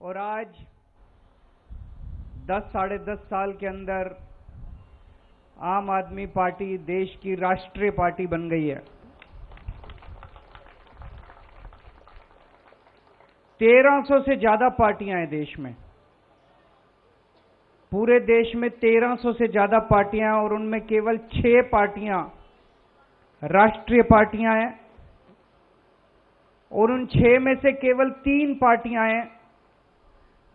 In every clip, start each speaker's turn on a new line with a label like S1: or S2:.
S1: और आज 10 साढ़े 10 साल के अंदर आम आदमी पार्टी देश की राष्ट्रीय पार्टी बन गई है। 1300 से ज्यादा पार्टियां हैं देश में। पूरे देश में 1300 से ज्यादा पार्टियां हैं और उनमें केवल 6 पार्टियां राष्ट्रीय पार्टियां हैं और उन 6 में से केवल 3 पार्टियां हैं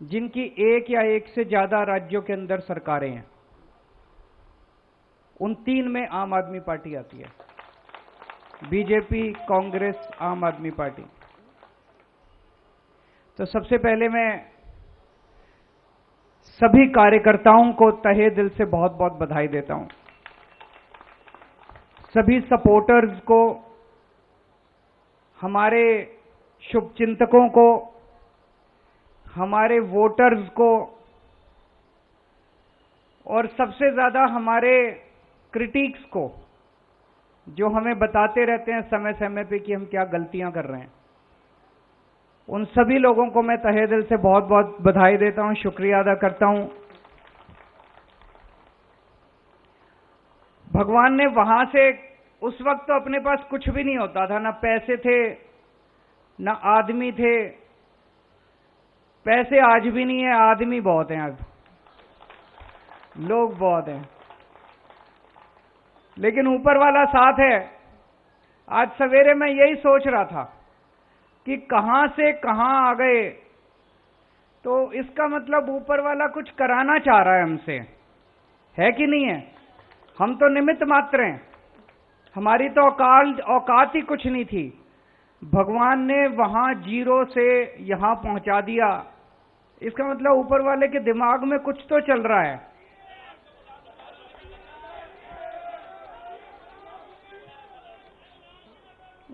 S1: जिनकी एक या एक से ज्यादा राज्यों के अंदर सरकारें हैं। उन 3 में आम आदमी पार्टी आती है, बीजेपी, कांग्रेस, आम आदमी पार्टी। तो सबसे पहले मैं सभी कार्यकर्ताओं को तहे दिल से बहुत बहुत बधाई देता हूं। सभी सपोर्टर्स को, हमारे शुभचिंतकों को, हमारे वोटर्स को और सबसे ज्यादा हमारे क्रिटिक्स को, जो हमें बताते रहते हैं समय समय पे कि हम क्या गलतियां कर रहे हैं, उन सभी लोगों को मैं तहे दिल से बहुत बहुत बधाई देता हूं, शुक्रिया अदा करता हूं। भगवान ने वहां से, उस वक्त तो अपने पास कुछ भी नहीं होता था, ना पैसे थे ना आदमी थे। पैसे आज भी नहीं है, आदमी बहुत हैं, आज लोग बहुत हैं, लेकिन ऊपर वाला साथ है। आज सवेरे मैं यही सोच रहा था कि कहां से कहां आ गए, तो इसका मतलब ऊपर वाला कुछ कराना चाह रहा है हमसे, है कि नहीं है? हम तो निमित्त मात्र हैं, हमारी तो औकात ही कुछ नहीं थी। भगवान ने वहां जीरो से यहां पहुंचा दिया। इसका मतलब ऊपर वाले के दिमाग में कुछ तो चल रहा है।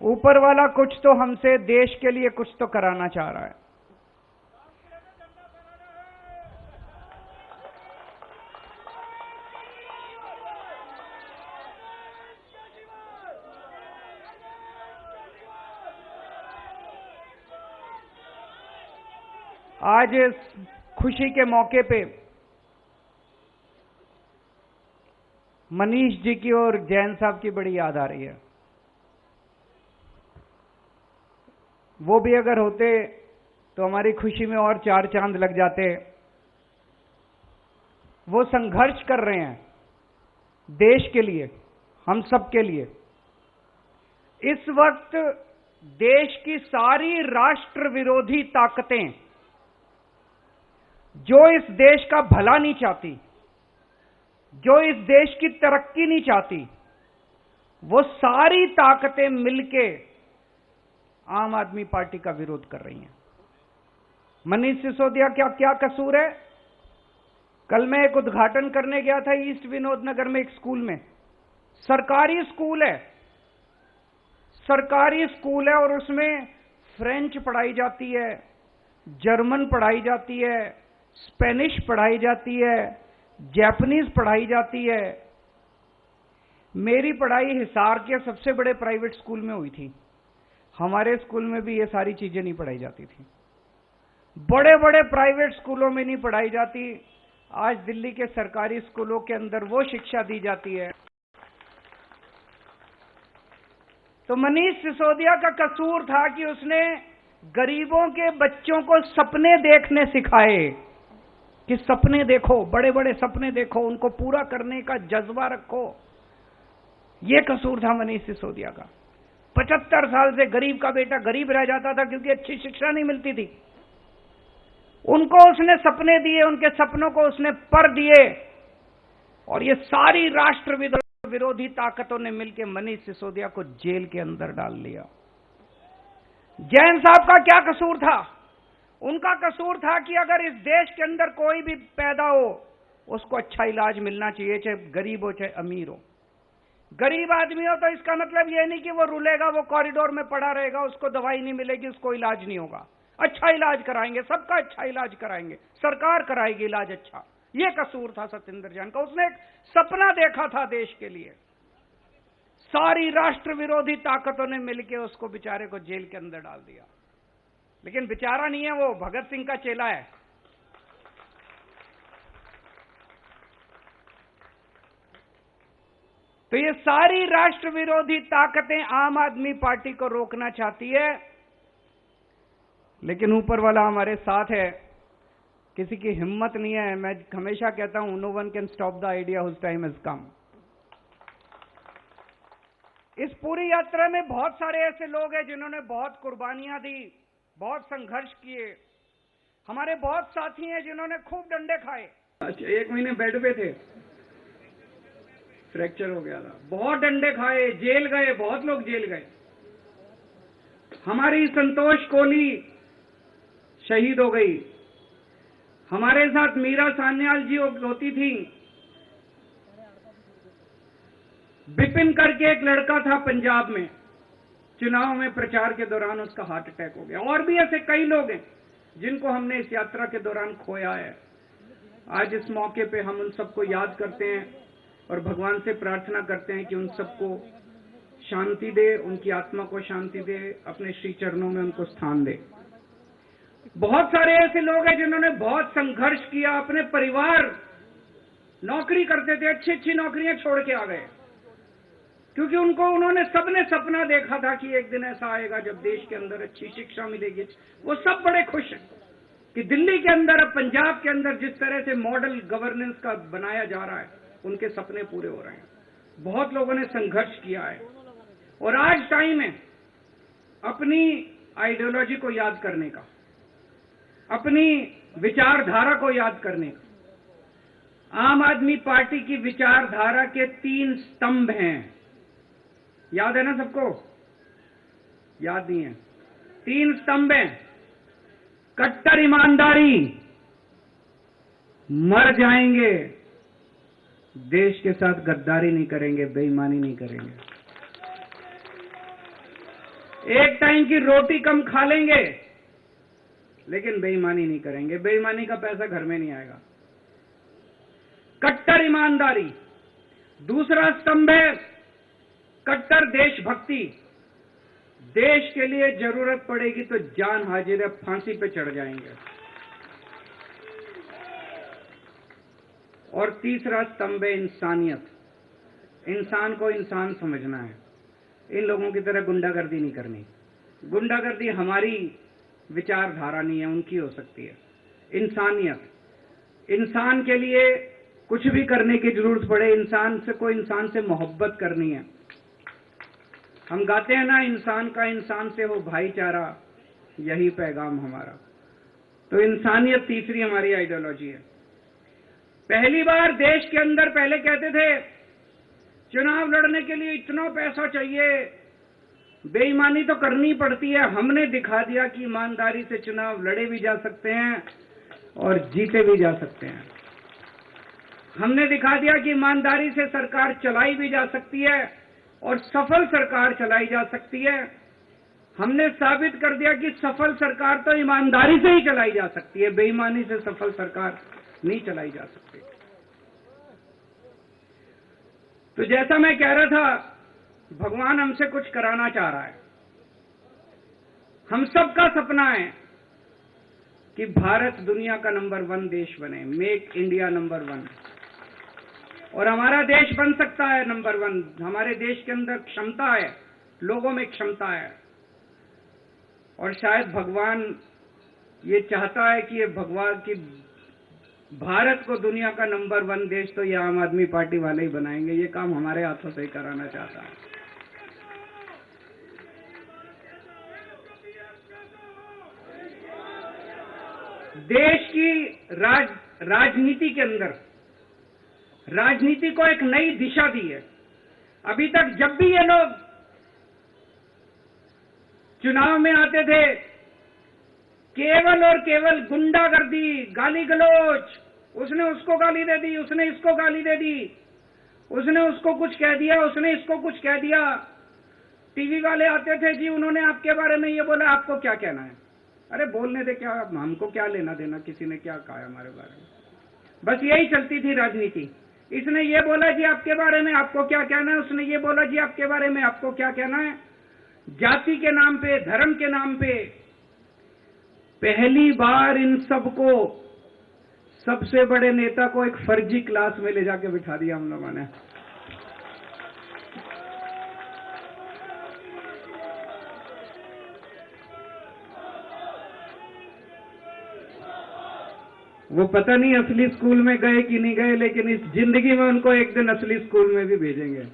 S1: ऊपर वाला कुछ तो हमसे, देश के लिए कुछ तो कराना चाह रहा है। आज इस खुशी के मौके पे मनीष जी की और जैन साहब की बड़ी याद आ रही है। वो भी अगर होते तो हमारी खुशी में और 4 चांद लग जाते। वो संघर्ष कर रहे हैं देश के लिए, हम सब के लिए। इस वक्त देश की सारी राष्ट्र विरोधी ताकतें, जो इस देश का भला नहीं चाहती, जो इस देश की तरक्की नहीं चाहती, वो सारी ताकतें मिलके आम आदमी पार्टी का विरोध कर रही हैं। मनीष सिसोदिया क्या क्या कसूर है? कल मैं एक उद्घाटन करने गया था ईस्ट विनोद नगर में, एक स्कूल में। सरकारी स्कूल है, सरकारी स्कूल है और उसमें फ्रेंच पढ़ाई जाती है, जर्मन पढ़ाई जाती है, स्पेनिश पढ़ाई जाती है, जापानीज पढ़ाई जाती है। मेरी पढ़ाई हिसार के सबसे बड़े प्राइवेट स्कूल में हुई थी। हमारे स्कूल में भी ये सारी चीजें नहीं पढ़ाई जाती थी, बड़े बड़े प्राइवेट स्कूलों में नहीं पढ़ाई जाती। आज दिल्ली के सरकारी स्कूलों के अंदर वो शिक्षा दी जाती है। तो मनीष सिसोदिया का कसूर था कि उसने गरीबों के बच्चों को सपने देखने सिखाए, कि सपने देखो, बड़े बड़े सपने देखो, उनको पूरा करने का जज्बा रखो। यह कसूर था मनीष सिसोदिया का। 75 साल से गरीब का बेटा गरीब रह जाता था क्योंकि अच्छी शिक्षा नहीं मिलती थी। उनको उसने सपने दिए, उनके सपनों को उसने पर दिए, और ये सारी राष्ट्र विरोधी ताकतों ने मिलकर मनीष सिसोदिया को जेल के अंदर डाल लिया। जैन साहब का क्या कसूर था? उनका कसूर था कि अगर इस देश के अंदर कोई भी पैदा हो, उसको अच्छा इलाज मिलना चाहिए, चाहे गरीब हो चाहे अमीर हो। गरीब आदमी हो तो इसका मतलब यह नहीं कि वो रुलेगा, वो कॉरिडोर में पड़ा रहेगा, उसको दवाई नहीं मिलेगी, उसको इलाज नहीं होगा। अच्छा इलाज कराएंगे, सबका अच्छा इलाज कराएंगे, सरकार कराएगी इलाज अच्छा। यह कसूर था सत्येंद्र जैन का। उसने एक सपना देखा था देश के लिए। सारी राष्ट्र विरोधी ताकतों ने मिलकर उसको बेचारे को जेल के अंदर डाल दिया। लेकिन बेचारा नहीं है, वो भगत सिंह का चेला है। तो ये सारी राष्ट्र विरोधी ताकतें आम आदमी पार्टी को रोकना चाहती है, लेकिन ऊपर वाला हमारे साथ है, किसी की हिम्मत नहीं है। मैं हमेशा कहता हूं, no one can stop the idea whose time has come. इस पूरी यात्रा में बहुत सारे ऐसे लोग हैं जिन्होंने बहुत कुर्बानियां दी, बहुत संघर्ष किए। हमारे बहुत साथी हैं जिन्होंने खूब डंडे खाए। 1 महीने बेड पे थे, फ्रैक्चर हो गया था, बहुत डंडे खाए, जेल गए, बहुत लोग जेल गए। हमारी संतोष कोहली शहीद हो गई। हमारे साथ मीरा सान्याल जी होती थी। बिपिन करके एक लड़का था पंजाब में, चुनाव में प्रचार के दौरान उसका हार्ट अटैक हो गया। और भी ऐसे कई लोग हैं जिनको हमने इस यात्रा के दौरान खोया है। आज इस मौके पे हम उन सबको याद करते हैं और भगवान से प्रार्थना करते हैं कि उन सबको शांति दे, उनकी आत्मा को शांति दे, अपने श्री चरणों में उनको स्थान दे। बहुत सारे ऐसे लोग हैं जिन्होंने बहुत संघर्ष किया। अपने परिवार, नौकरी करते थे, अच्छी अच्छी नौकरियां छोड़ के आ गए, क्योंकि उन्होंने सबने सपना देखा था कि एक दिन ऐसा आएगा जब देश के अंदर अच्छी शिक्षा मिलेगी। वो सब बड़े खुश हैं कि दिल्ली के अंदर, अब पंजाब के अंदर जिस तरह से मॉडल गवर्नेंस का बनाया जा रहा है, उनके सपने पूरे हो रहे हैं। बहुत लोगों ने संघर्ष किया है और आज टाइम है अपनी आइडियोलॉजी को याद करने का, अपनी विचारधारा को याद करने का। आम आदमी पार्टी की विचारधारा के 3 स्तंभ हैं। याद है ना सबको? याद नहीं है? 3 स्तंभ हैं। कट्टर ईमानदारी, मर जाएंगे, देश के साथ गद्दारी नहीं करेंगे, बेईमानी नहीं करेंगे। एक टाइम की रोटी कम खा लेंगे, लेकिन बेईमानी नहीं करेंगे। बेईमानी का पैसा घर में नहीं आएगा। कट्टर ईमानदारी। दूसरा स्तंभ है कट्टर देशभक्ति। देश के लिए जरूरत पड़ेगी तो जान हाजिर है, फांसी पे चढ़ जाएंगे। और तीसरा स्तंभ है इंसानियत। इंसान को इंसान समझना है। इन लोगों की तरह गुंडागर्दी नहीं करनी। गुंडागर्दी हमारी विचारधारा नहीं है, उनकी हो सकती है। इंसानियत, इंसान के लिए कुछ भी करने की जरूरत पड़े, इंसान से कोई इंसान से मोहब्बत करनी है। हम गाते हैं ना, इंसान का इंसान से हो भाईचारा, यही पैगाम हमारा। तो इंसानियत तीसरी हमारी आइडियोलॉजी है। पहली बार देश के अंदर पहले कहते थे चुनाव लड़ने के लिए इतना पैसा चाहिए, बेईमानी तो करनी पड़ती है। हमने दिखा दिया कि ईमानदारी से चुनाव लड़े भी जा सकते हैं और जीते भी जा सकते हैं। हमने दिखा दिया कि ईमानदारी से सरकार चलाई भी जा सकती है और सफल सरकार चलाई जा सकती है। हमने साबित कर दिया कि सफल सरकार तो ईमानदारी से ही चलाई जा सकती है, बेईमानी से सफल सरकार नहीं चलाई जा सकती। तो जैसा मैं कह रहा था, भगवान हमसे कुछ कराना चाह रहा है। हम सबका सपना है कि भारत दुनिया का नंबर 1 देश बने, मेक इंडिया नंबर 1। और हमारा देश बन सकता है नंबर 1। हमारे देश के अंदर क्षमता है, लोगों में क्षमता है। और शायद भगवान ये चाहता है कि भारत को दुनिया का नंबर 1 देश तो ये आम आदमी पार्टी वाले ही बनाएंगे। ये काम हमारे हाथों से ही कराना चाहता है। देश की राजनीति के अंदर राजनीति को एक नई दिशा दी है। अभी तक जब भी ये लोग चुनाव में आते थे, केवल और केवल गुंडागर्दी, गाली गलौज, उसने उसको गाली दे दी, उसने इसको गाली दे दी, उसने उसको कुछ कह दिया, उसने इसको कुछ कह दिया। टीवी वाले आते थे, जी उन्होंने आपके बारे में ये बोला, आपको क्या कहना है? अरे बोलने दे, क्या हमको क्या लेना देना, किसी ने क्या कहा हमारे बारे में। बस यही चलती थी राजनीति। इसने ये बोला जी आपके बारे में, आपको क्या कहना है? उसने ये बोला जी आपके बारे में, आपको क्या कहना है? जाति के नाम पे, धर्म के नाम पे पहली बार इन सबको, सबसे बड़े नेता को एक फर्जी क्लास में ले जाके बिठा दिया हम लोगों ने। वो पता नहीं असली स्कूल में गए कि नहीं गए, लेकिन इस जिंदगी में उनको एक दिन असली स्कूल में भी भेजेंगे।